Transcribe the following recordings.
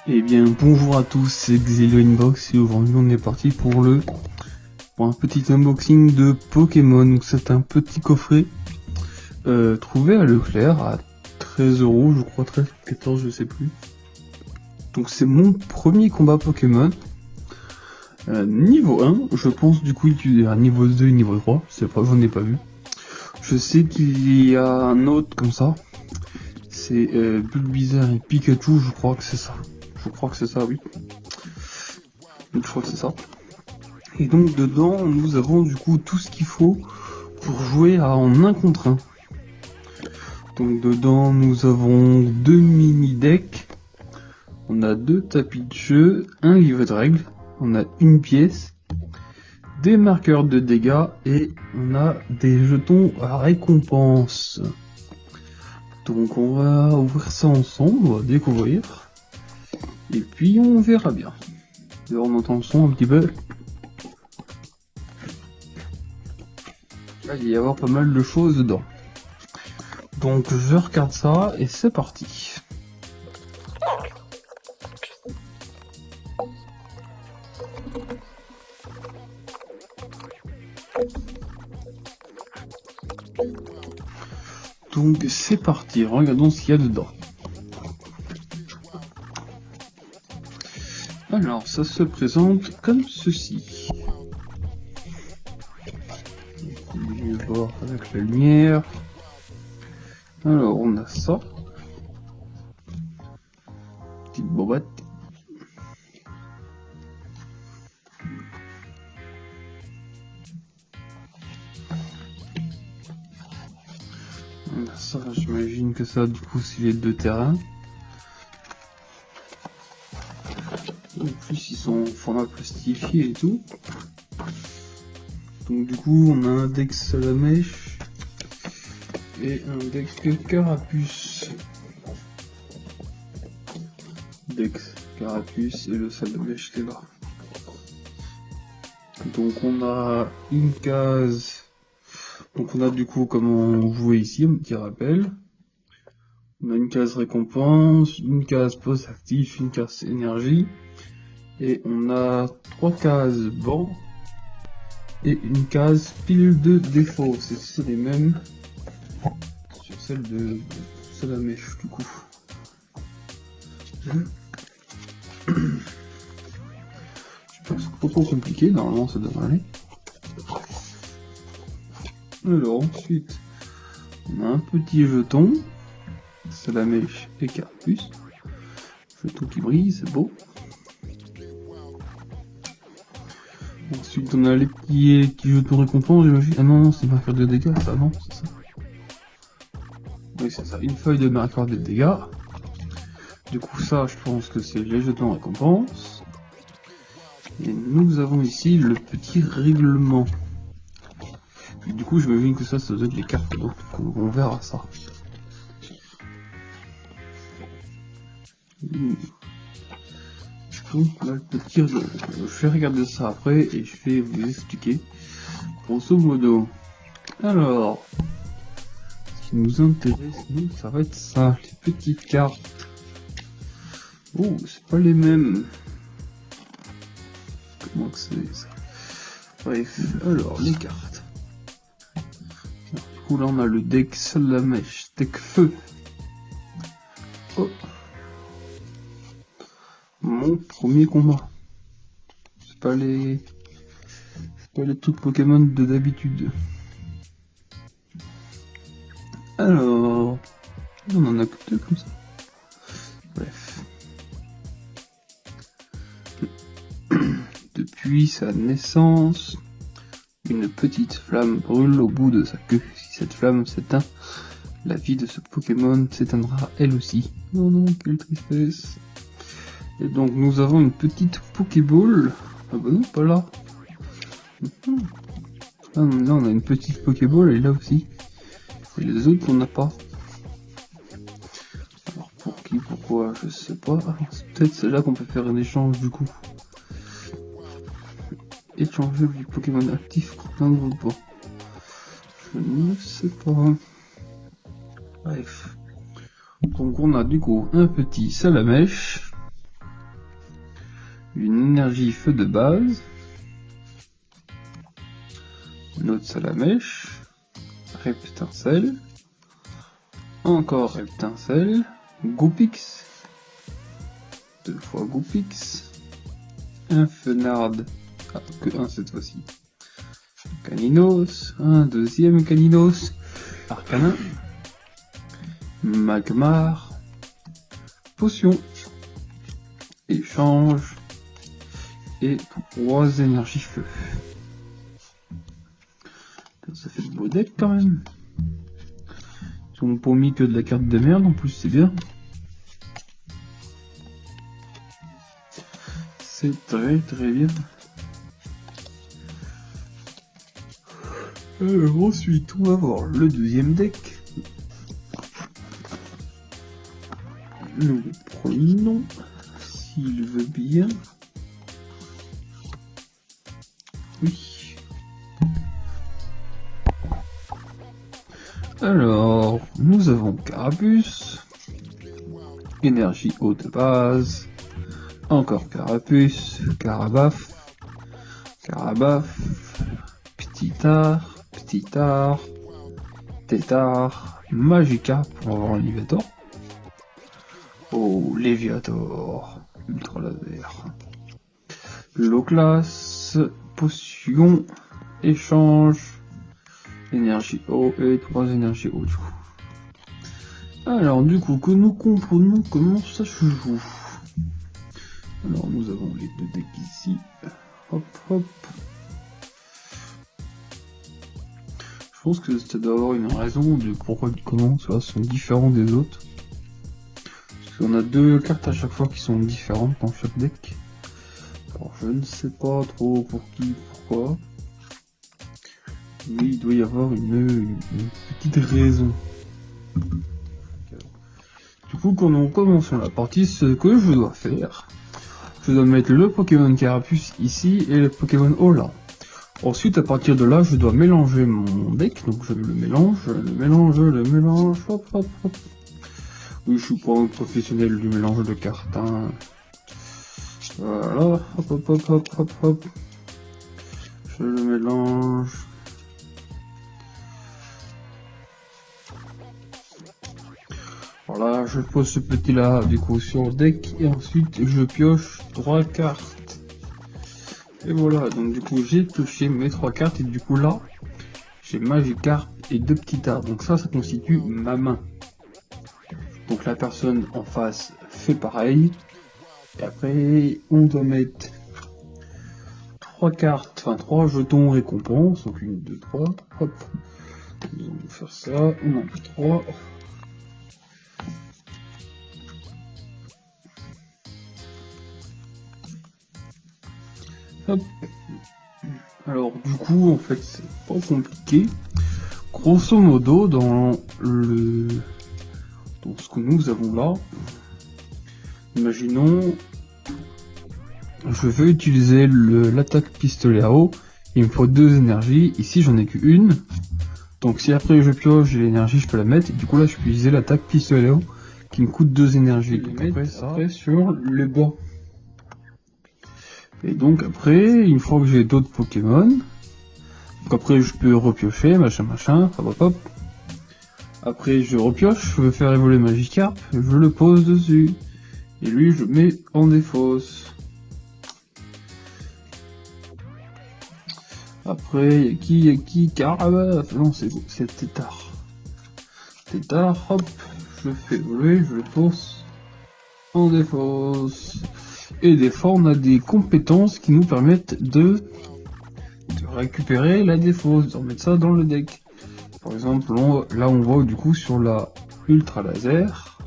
Eh bien bonjour à tous, c'est Xelo Inbox et aujourd'hui on est parti pour un petit unboxing de Pokémon. Donc c'est un petit coffret trouvé à Leclerc à 13 €, je crois 13 ou 14, je sais plus. Donc c'est mon premier combat Pokémon. Niveau 1, je pense du coup il y a niveau 2 et niveau 3, je sais pas, j'en ai pas vu. Je sais qu'il y a un autre comme ça. C'est Bulbizarre et Pikachu, je crois que c'est ça. Je crois que c'est ça, oui. Je crois que c'est ça. Et donc dedans, nous avons du coup tout ce qu'il faut pour jouer en 1 contre 1. Donc dedans, nous avons 2 mini-decks. On a 2 tapis de jeu, un livre de règles. On a une pièce, des marqueurs de dégâts et on a des jetons à récompense. Donc on va ouvrir ça ensemble, on va découvrir. Et puis on verra bien. D'ailleurs on entend le son un petit peu. Là, il va y avoir pas mal de choses dedans. Donc je regarde ça et c'est parti. Donc c'est parti, regardons ce qu'il y a dedans. Alors ça se présente comme ceci. Je vais voir avec la lumière. Alors on a ça. Petite boîte. On a ça, j'imagine que ça du coup c'est les 2 terrains. En plus ils sont en format plastifié et tout. Donc du coup on a un deck Salamèche et un deck Carapuce. Dex, Carapuce et le Salamèche qui est là. Donc on a une case. Donc on a du coup comment jouer ici, un petit rappel. On a une case récompense, une case post actif, une case énergie. Et on a 3 cases banc et une case pile de défaut. C'est les mêmes sur celle de Salamèche du coup. Je sais pas que c'est pas trop compliqué, normalement ça devrait aller. Alors ensuite, on a un petit jeton, Salamèche et Carapuce. Jeton qui brille, c'est beau. Ensuite on a les petits jetons récompense, j'imagine. Ah non, c'est marqueur de dégâts, ça non, c'est ça. Oui, c'est ça, une feuille de marqueur de dégâts. Du coup ça, je pense que c'est les jetons récompense. Et nous avons ici le petit règlement. Et du coup, j'imagine que ça doit être les cartes, donc on verra ça. Donc, là, le petit règlement. Je vais regarder ça après et je vais vous expliquer. Grosso modo. Alors, ce qui nous intéresse, nous, ça va être ça, les petites cartes. Oh, c'est pas les mêmes. Comment que c'est ça? Bref, alors les cartes. Alors, du coup là on a le deck Salamèche, deck feu. Oh, mon premier combat. C'est pas les trucs Pokémon de d'habitude. Alors, on en a que 2 comme ça. Bref. Depuis sa naissance, une petite flamme brûle au bout de sa queue. Si cette flamme s'éteint, la vie de ce Pokémon s'éteindra elle aussi. Oh non, quelle tristesse. Et donc nous avons une petite Pokéball. Ah bah non, pas là. Ah non, là on a une petite Pokéball et là aussi. Et les autres on n'a pas. Alors pour qui, pourquoi, je sais pas. C'est peut-être celle-là qu'on peut faire un échange du coup. Échanger du Pokémon actif contre un groupe pas. Je ne sais pas. Bref. Donc on a du coup un petit Salamèche. une énergie feu de base, une autre salamèche, reptincelle, encore reptincelle, Goupix, 2 fois Goupix, un Fenard, que un cette fois-ci, Caninos, un deuxième Caninos, Arcanin, Magmar, Potion, Échange, et 3 énergies feu. Ça fait de beau deck quand même. Ils ont pas mis que de la carte de merde en plus, c'est bien. C'est très bien. Alors ensuite on va voir le deuxième deck. Nous le prenons, s'il veut bien. Oui. Alors, nous avons Carapuce, énergie haute base, encore Carapuce, Carabaf, Petitar, Tétard, Magikarp pour avoir un Léviator. Oh, Léviator, Ultra Laser. Low class, Potion, Échange, énergie eau et 3 énergies eau du coup. Alors du coup que nous comprenons comment ça se joue. Alors nous avons les deux decks ici. Hop hop. Je pense que ça doit avoir une raison de pourquoi et comment ça sont différents des autres. Parce qu'on a 2 cartes à chaque fois qui sont différentes dans chaque deck. Alors je ne sais pas trop pour qui, pourquoi. Mais il doit y avoir une petite raison. Du coup, quand on commence la partie, ce que je dois faire, je dois mettre le Pokémon Carapuce ici et le Pokémon O là. Ensuite, à partir de là, je dois mélanger mon deck. Donc je le mélange, hop hop hop. Oui, je suis pas un professionnel du mélange de cartes. Hein. Voilà, hop hop hop hop hop hop. Je le mélange. Voilà, je pose ce petit là du coup sur le deck et ensuite je pioche 3 cartes. Et voilà, donc du coup j'ai pioché mes 3 cartes et du coup là j'ai Magikarp et 2 petits arts. Donc ça constitue ma main. Donc la personne en face fait pareil. Et après on doit mettre 3 cartes, enfin 3 jetons récompenses. Donc 1, 2, 3, hop. Nous allons faire ça, on en fait 3. Hop. Alors du coup en fait c'est pas compliqué. Grosso modo dans ce que nous avons là, imaginons je veux utiliser l'attaque pistolet à eau, il me faut 2 énergies, ici j'en ai qu'une, donc si après je pioche j'ai l'énergie je peux la mettre, et du coup là je peux utiliser l'attaque pistolet à eau qui me coûte 2 énergies, donc après sur le banc. Et donc après, une fois que j'ai d'autres Pokémon, donc après je peux repiocher, machin, hop hop. Après je repioche, je veux faire évoluer Magikarp, je le pose dessus. Et lui je mets en défausse. Après, y a qui Carabaf, non c'est Tétard. Tétard, hop, je fais évoluer, je le pose en défausse. Et des fois on a des compétences qui nous permettent de récupérer la défausse, de remettre ça dans le deck. Par exemple, là on voit du coup sur la Ultra Laser,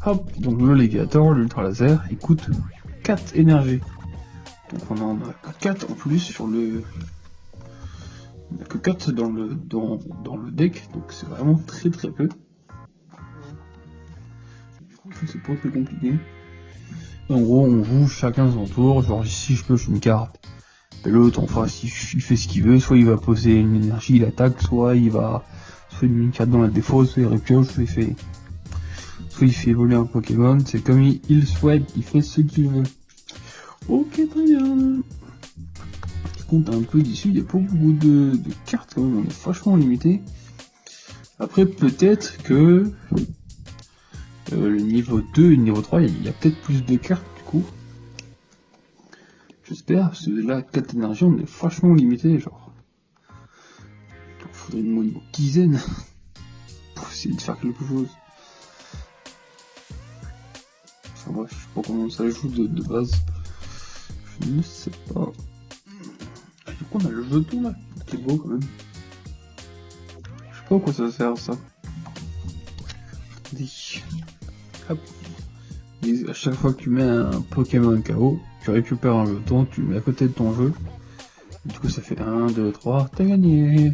hop, donc le Léviator, l'Ultra Laser, il coûte 4 énergies. Donc on en a 4 en plus sur le... On n'a que 4 dans le deck, donc c'est vraiment très peu. Du coup c'est pas très compliqué. En gros, on joue chacun son tour, genre ici je pioche une carte, et l'autre en face il fait ce qu'il veut, soit il va poser une énergie, il attaque, soit il met une carte dans la défausse, soit il repioche, soit il fait évoluer un Pokémon, c'est comme il souhaite, il fait ce qu'il veut. Ok, très bien. Je compte un peu d'ici, il n'y a pas beaucoup de cartes quand même, on est vachement limité. Après, peut-être que le niveau 2 et le niveau 3, il y a peut-être plus de cartes du coup. J'espère, parce que là, 4 énergies, on est vachement limité, genre. Il faudrait une dizaine pour essayer de faire quelque chose. Enfin bref, je sais pas comment ça joue de base. Je ne sais pas. Du coup, on a le jeton là, qui est beau quand même. Je sais pas à quoi ça sert ça. Hop. Et à chaque fois que tu mets un Pokémon KO, tu récupères un jeton, tu le mets à côté de ton jeu. Du coup, ça fait 1, 2, 3, t'as gagné.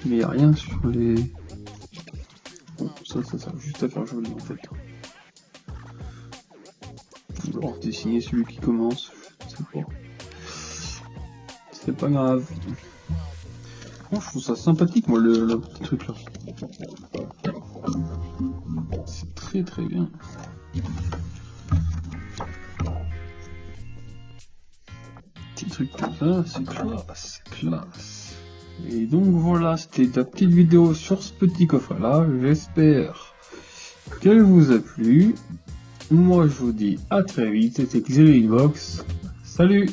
Mais y a rien sur les. Bon, ça sert juste à faire joli en fait. Ou alors dessiner celui qui commence, je sais pas. C'est pas grave. Bon, je trouve ça sympathique moi le petit truc là. C'est très très bien. Petit truc comme ça, c'est classe, c'est classe. Et donc voilà, c'était ta petite vidéo sur ce petit coffret là. J'espère qu'elle vous a plu. Moi je vous dis à très vite, c'était Xerobox. Salut!